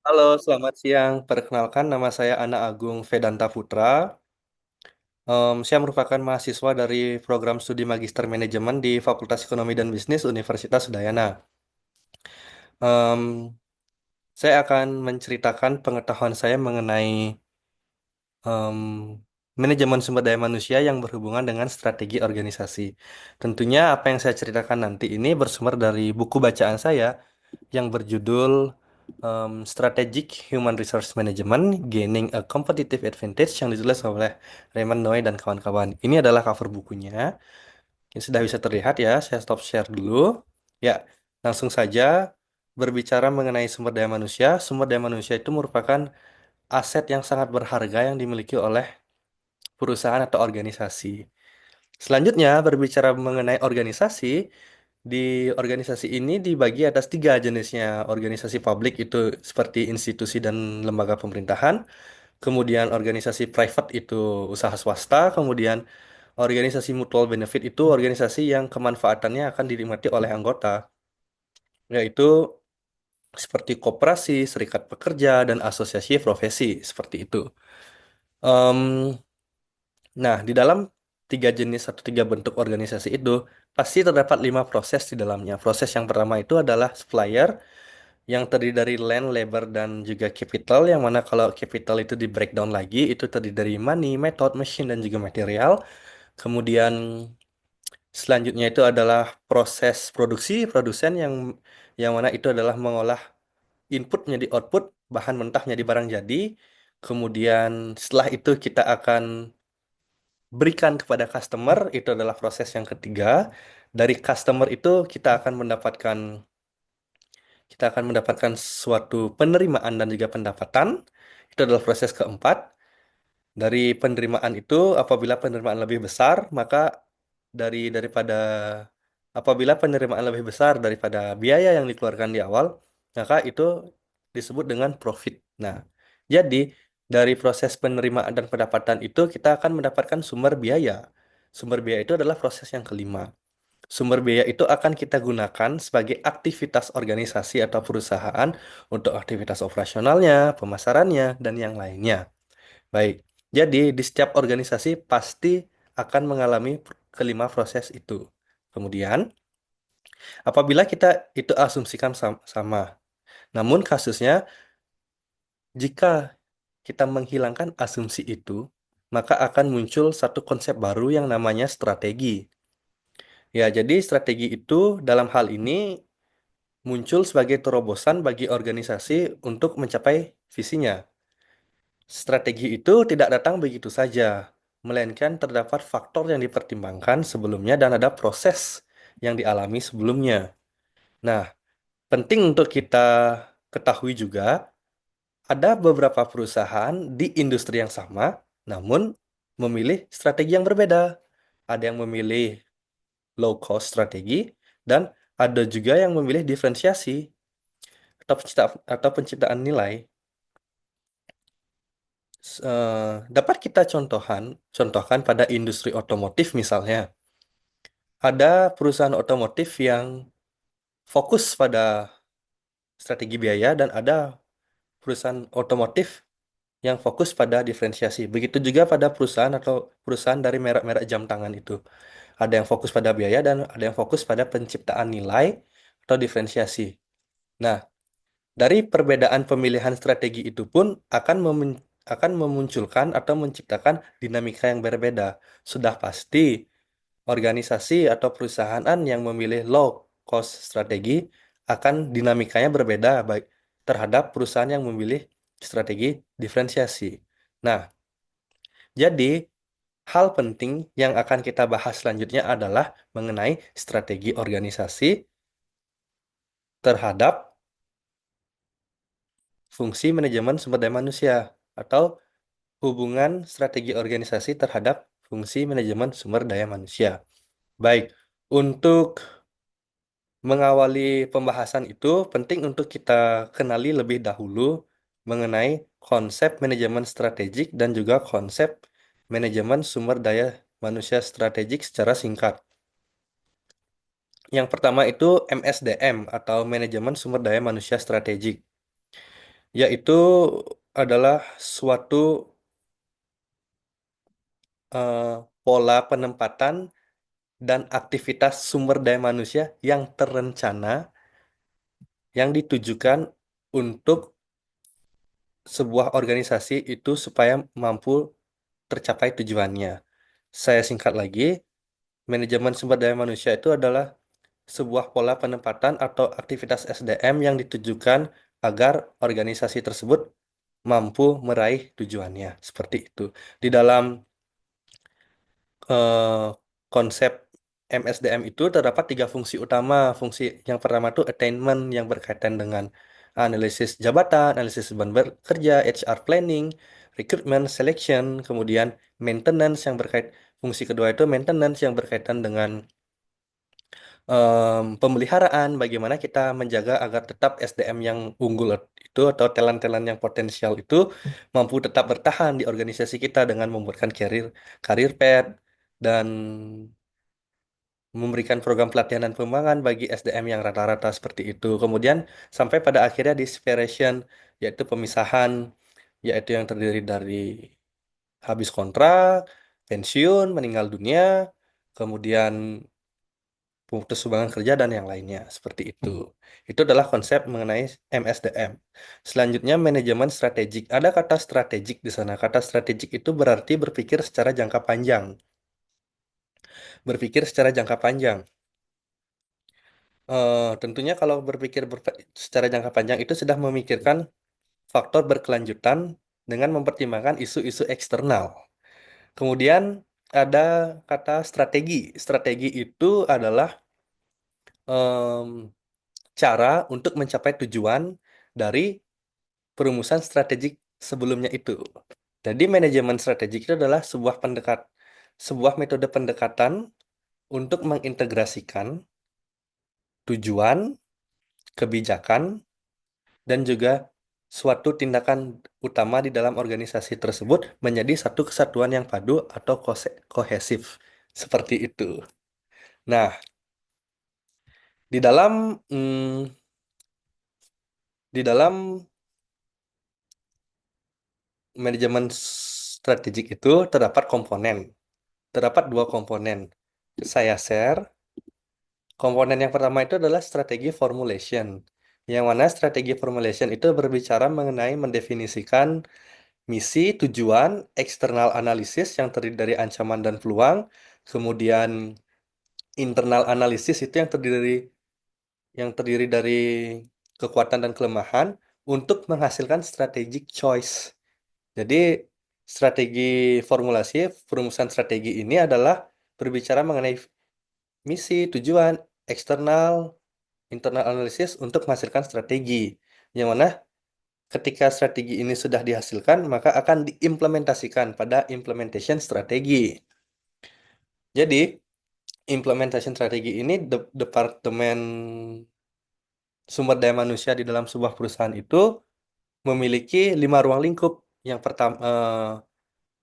Halo, selamat siang. Perkenalkan, nama saya Ana Agung Vedanta Putra. Saya merupakan mahasiswa dari program studi Magister Manajemen di Fakultas Ekonomi dan Bisnis Universitas Udayana. Em, saya akan menceritakan pengetahuan saya mengenai em, manajemen sumber daya manusia yang berhubungan dengan strategi organisasi. Tentunya apa yang saya ceritakan nanti ini bersumber dari buku bacaan saya yang berjudul Strategic Human Resource Management Gaining a Competitive Advantage yang ditulis oleh Raymond Noe dan kawan-kawan. Ini adalah cover bukunya. Ini sudah bisa terlihat ya. Saya stop share dulu. Ya, langsung saja berbicara mengenai sumber daya manusia. Sumber daya manusia itu merupakan aset yang sangat berharga yang dimiliki oleh perusahaan atau organisasi. Selanjutnya, berbicara mengenai organisasi, di organisasi ini dibagi atas tiga jenisnya. Organisasi publik itu seperti institusi dan lembaga pemerintahan. Kemudian organisasi private itu usaha swasta. Kemudian organisasi mutual benefit itu organisasi yang kemanfaatannya akan dinikmati oleh anggota. Yaitu seperti koperasi, serikat pekerja, dan asosiasi profesi. Seperti itu. Em, nah, di dalam tiga jenis atau tiga bentuk organisasi itu, pasti terdapat lima proses di dalamnya. Proses yang pertama itu adalah supplier, yang terdiri dari land, labor, dan juga capital, yang mana kalau capital itu di breakdown lagi, itu terdiri dari money, method, machine, dan juga material. Kemudian selanjutnya itu adalah proses produksi, produsen yang mana itu adalah mengolah input menjadi output, bahan mentah menjadi barang jadi. Kemudian setelah itu kita akan berikan kepada customer, itu adalah proses yang ketiga. Dari customer itu kita akan mendapatkan suatu penerimaan dan juga pendapatan. Itu adalah proses keempat. Dari penerimaan itu, apabila penerimaan lebih besar, maka daripada apabila penerimaan lebih besar daripada biaya yang dikeluarkan di awal, maka itu disebut dengan profit. Nah, jadi dari proses penerimaan dan pendapatan itu kita akan mendapatkan sumber biaya. Sumber biaya itu adalah proses yang kelima. Sumber biaya itu akan kita gunakan sebagai aktivitas organisasi atau perusahaan untuk aktivitas operasionalnya, pemasarannya, dan yang lainnya. Baik, jadi di setiap organisasi pasti akan mengalami kelima proses itu. Kemudian, apabila kita itu asumsikan sama, namun kasusnya jika kita menghilangkan asumsi itu, maka akan muncul satu konsep baru yang namanya strategi. Ya, jadi strategi itu dalam hal ini muncul sebagai terobosan bagi organisasi untuk mencapai visinya. Strategi itu tidak datang begitu saja, melainkan terdapat faktor yang dipertimbangkan sebelumnya dan ada proses yang dialami sebelumnya. Nah, penting untuk kita ketahui juga, ada beberapa perusahaan di industri yang sama, namun memilih strategi yang berbeda. Ada yang memilih low cost strategi, dan ada juga yang memilih diferensiasi atau penciptaan nilai. Dapat kita contohkan pada industri otomotif misalnya. Ada perusahaan otomotif yang fokus pada strategi biaya dan ada perusahaan otomotif yang fokus pada diferensiasi. Begitu juga pada perusahaan atau perusahaan dari merek-merek jam tangan itu. Ada yang fokus pada biaya dan ada yang fokus pada penciptaan nilai atau diferensiasi. Nah, dari perbedaan pemilihan strategi itu pun akan memunculkan atau menciptakan dinamika yang berbeda. Sudah pasti organisasi atau perusahaan yang memilih low cost strategi akan dinamikanya berbeda baik terhadap perusahaan yang memilih strategi diferensiasi. Nah, jadi hal penting yang akan kita bahas selanjutnya adalah mengenai strategi organisasi terhadap fungsi manajemen sumber daya manusia atau hubungan strategi organisasi terhadap fungsi manajemen sumber daya manusia. Baik, untuk mengawali pembahasan itu penting untuk kita kenali lebih dahulu mengenai konsep manajemen strategik dan juga konsep manajemen sumber daya manusia strategik secara singkat. Yang pertama itu MSDM atau manajemen sumber daya manusia strategik. yaitu adalah suatu eh, pola penempatan dan aktivitas sumber daya manusia yang terencana yang ditujukan untuk sebuah organisasi itu supaya mampu tercapai tujuannya. Saya singkat lagi, manajemen sumber daya manusia itu adalah sebuah pola penempatan atau aktivitas SDM yang ditujukan agar organisasi tersebut mampu meraih tujuannya. Seperti itu. Di dalam eh, konsep MSDM itu terdapat tiga fungsi utama. Fungsi yang pertama itu attainment yang berkaitan dengan analisis jabatan, analisis beban bekerja, HR planning, recruitment, selection, kemudian maintenance yang fungsi kedua itu maintenance yang berkaitan dengan pemeliharaan, bagaimana kita menjaga agar tetap SDM yang unggul itu atau talent-talent yang potensial itu mampu tetap bertahan di organisasi kita dengan membuatkan karir path dan memberikan program pelatihan dan pengembangan bagi SDM yang rata-rata seperti itu. Kemudian sampai pada akhirnya di separation, yaitu pemisahan, yaitu yang terdiri dari habis kontrak, pensiun, meninggal dunia, kemudian putus hubungan kerja dan yang lainnya seperti itu. Itu adalah konsep mengenai MSDM. Selanjutnya manajemen strategik. Ada kata strategik di sana. Kata strategik itu berarti berpikir secara jangka panjang. Berpikir secara jangka panjang. Tentunya kalau secara jangka panjang itu sudah memikirkan faktor berkelanjutan dengan mempertimbangkan isu-isu eksternal. Kemudian ada kata strategi. Strategi itu adalah em, cara untuk mencapai tujuan dari perumusan strategik sebelumnya itu. Jadi manajemen strategik itu adalah sebuah metode pendekatan untuk mengintegrasikan tujuan, kebijakan, dan juga suatu tindakan utama di dalam organisasi tersebut menjadi satu kesatuan yang padu atau kohesif. Seperti itu. Nah, di dalam di dalam manajemen strategik itu terdapat komponen. Terdapat dua komponen. Saya share. Komponen yang pertama itu adalah strategi formulation. Yang mana strategi formulation itu berbicara mengenai mendefinisikan misi, tujuan, eksternal analisis yang terdiri dari ancaman dan peluang, kemudian internal analisis itu yang terdiri dari kekuatan dan kelemahan untuk menghasilkan strategic choice. Jadi strategi formulasi, perumusan strategi ini adalah berbicara mengenai misi, tujuan, eksternal, internal analisis untuk menghasilkan strategi. Yang mana ketika strategi ini sudah dihasilkan, maka akan diimplementasikan pada implementation strategi. Jadi, implementation strategi ini departemen sumber daya manusia di dalam sebuah perusahaan itu memiliki 5 ruang lingkup. Yang pertama,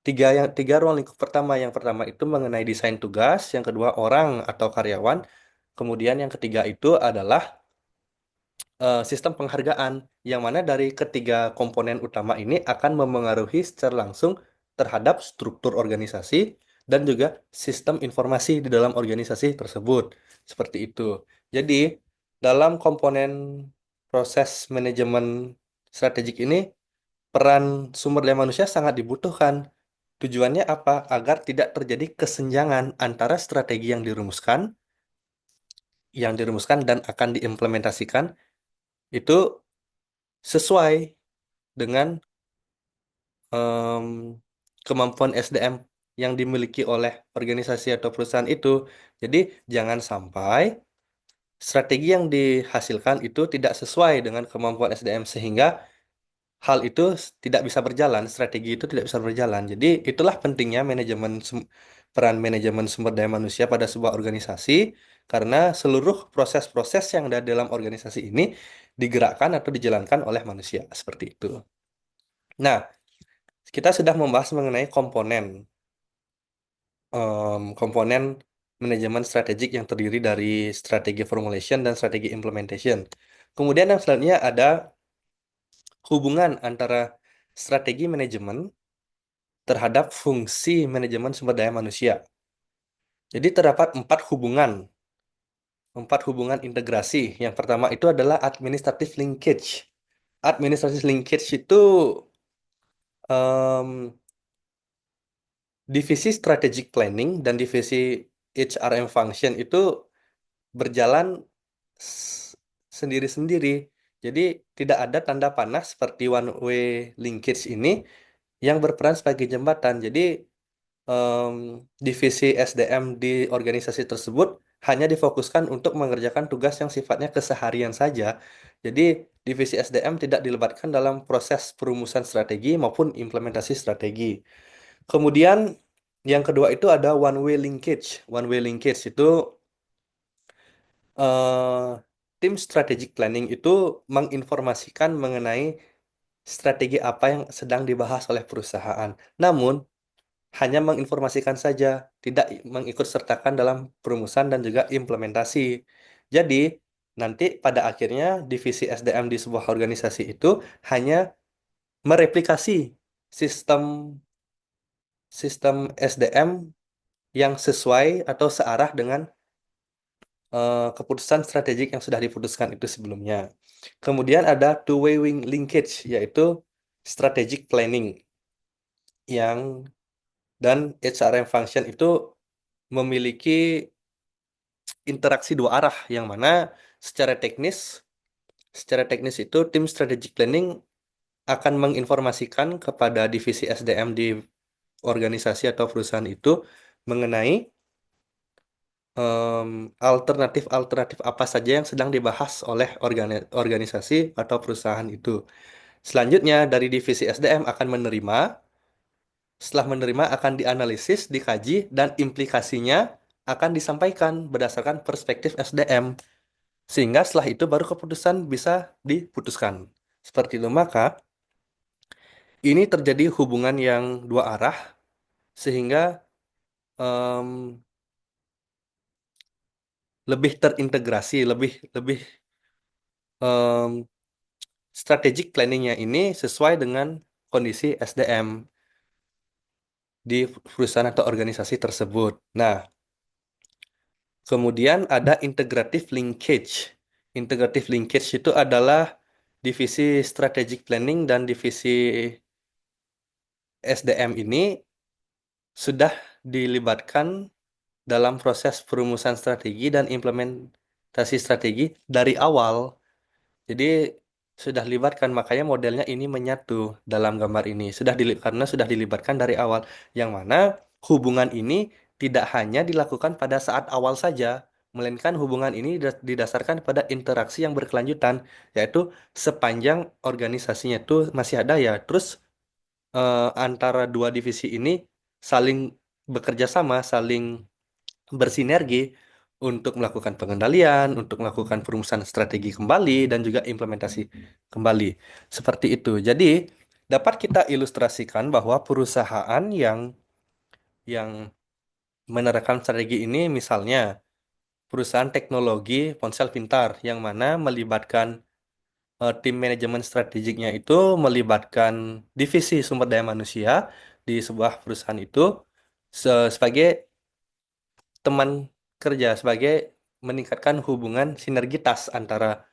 tiga ruang lingkup pertama. Yang pertama itu mengenai desain tugas, yang kedua orang atau karyawan, kemudian yang ketiga itu adalah sistem penghargaan, yang mana dari ketiga komponen utama ini akan memengaruhi secara langsung terhadap struktur organisasi dan juga sistem informasi di dalam organisasi tersebut. Seperti itu. Jadi, dalam komponen proses manajemen strategik ini, peran sumber daya manusia sangat dibutuhkan. Tujuannya apa? Agar tidak terjadi kesenjangan antara strategi yang dirumuskan dan akan diimplementasikan itu sesuai dengan em, kemampuan SDM yang dimiliki oleh organisasi atau perusahaan itu. Jadi, jangan sampai strategi yang dihasilkan itu tidak sesuai dengan kemampuan SDM sehingga hal itu tidak bisa berjalan, strategi itu tidak bisa berjalan. Jadi, itulah pentingnya peran manajemen sumber daya manusia pada sebuah organisasi karena seluruh proses-proses yang ada dalam organisasi ini digerakkan atau dijalankan oleh manusia seperti itu. Nah, kita sudah membahas mengenai komponen manajemen strategik yang terdiri dari strategi formulation dan strategi implementation. Kemudian yang selanjutnya ada hubungan antara strategi manajemen terhadap fungsi manajemen sumber daya manusia. Jadi terdapat empat hubungan integrasi. Yang pertama itu adalah administrative linkage. Administrative linkage itu em, divisi strategic planning dan divisi HRM function itu berjalan s- sendiri-sendiri. Jadi tidak ada tanda panah seperti one way linkage ini yang berperan sebagai jembatan. Jadi em, divisi SDM di organisasi tersebut hanya difokuskan untuk mengerjakan tugas yang sifatnya keseharian saja. Jadi divisi SDM tidak dilibatkan dalam proses perumusan strategi maupun implementasi strategi. Kemudian yang kedua itu ada one way linkage. One way linkage itu tim strategic planning itu menginformasikan mengenai strategi apa yang sedang dibahas oleh perusahaan. Namun, hanya menginformasikan saja, tidak mengikut sertakan dalam perumusan dan juga implementasi. Jadi, nanti pada akhirnya divisi SDM di sebuah organisasi itu hanya mereplikasi sistem sistem SDM yang sesuai atau searah dengan keputusan strategik yang sudah diputuskan itu sebelumnya. Kemudian ada two-way linkage, yaitu strategic planning yang dan HRM function itu memiliki interaksi dua arah yang mana secara teknis secara teknis itu tim strategic planning akan menginformasikan kepada divisi SDM di organisasi atau perusahaan itu mengenai alternatif-alternatif apa saja yang sedang dibahas oleh organisasi atau perusahaan itu. Selanjutnya, dari divisi SDM akan menerima, setelah menerima akan dianalisis, dikaji, dan implikasinya akan disampaikan berdasarkan perspektif SDM. Sehingga setelah itu baru keputusan bisa diputuskan. Seperti itu, maka ini terjadi hubungan yang dua arah, sehingga em, lebih terintegrasi, lebih lebih em, strategic planningnya ini sesuai dengan kondisi SDM di perusahaan atau organisasi tersebut. Nah, kemudian ada integrative linkage. Integrative linkage itu adalah divisi strategic planning dan divisi SDM ini sudah dilibatkan dalam proses perumusan strategi dan implementasi strategi dari awal. Jadi sudah dilibatkan, makanya modelnya ini menyatu dalam gambar ini. Karena sudah dilibatkan dari awal, yang mana hubungan ini tidak hanya dilakukan pada saat awal saja, melainkan hubungan ini didasarkan pada interaksi yang berkelanjutan, yaitu sepanjang organisasinya itu masih ada ya. Terus antara dua divisi ini saling bekerja sama, saling bersinergi untuk melakukan pengendalian, untuk melakukan perumusan strategi kembali, dan juga implementasi kembali. Seperti itu. Jadi, dapat kita ilustrasikan bahwa perusahaan yang menerapkan strategi ini misalnya perusahaan teknologi ponsel pintar yang mana melibatkan tim manajemen strategiknya itu melibatkan divisi sumber daya manusia di sebuah perusahaan itu sebagai teman kerja, sebagai meningkatkan hubungan sinergitas antara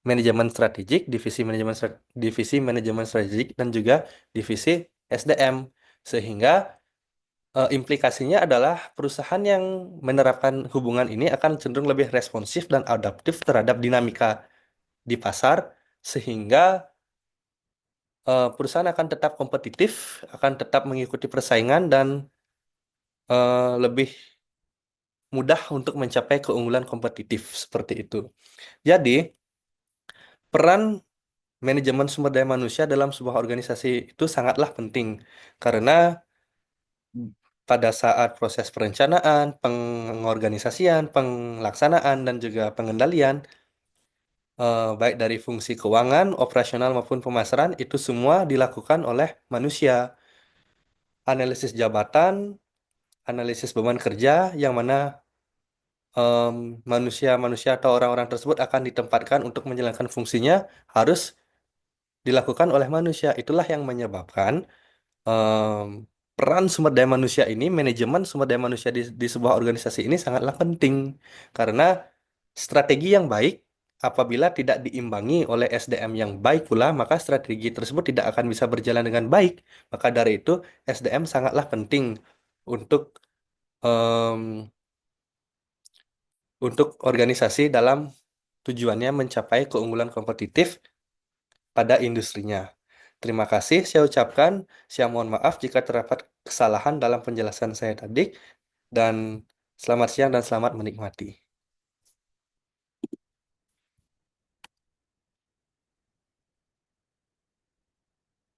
divisi manajemen strategik dan juga divisi SDM, sehingga implikasinya adalah perusahaan yang menerapkan hubungan ini akan cenderung lebih responsif dan adaptif terhadap dinamika di pasar, sehingga perusahaan akan tetap kompetitif, akan tetap mengikuti persaingan dan lebih mudah untuk mencapai keunggulan kompetitif seperti itu. Jadi, peran manajemen sumber daya manusia dalam sebuah organisasi itu sangatlah penting karena pada saat proses perencanaan, pengorganisasian, pelaksanaan, dan juga pengendalian, baik dari fungsi keuangan, operasional maupun pemasaran, itu semua dilakukan oleh manusia. Analisis jabatan, analisis beban kerja, yang mana manusia-manusia atau orang-orang tersebut akan ditempatkan untuk menjalankan fungsinya harus dilakukan oleh manusia. Itulah yang menyebabkan em, peran sumber daya manusia ini, manajemen sumber daya manusia di sebuah organisasi ini sangatlah penting. Karena strategi yang baik apabila tidak diimbangi oleh SDM yang baik pula, maka strategi tersebut tidak akan bisa berjalan dengan baik. Maka dari itu, SDM sangatlah penting untuk em, untuk organisasi dalam tujuannya mencapai keunggulan kompetitif pada industrinya. Terima kasih saya ucapkan. Saya mohon maaf jika terdapat kesalahan dalam penjelasan saya tadi. Dan selamat siang dan selamat menikmati.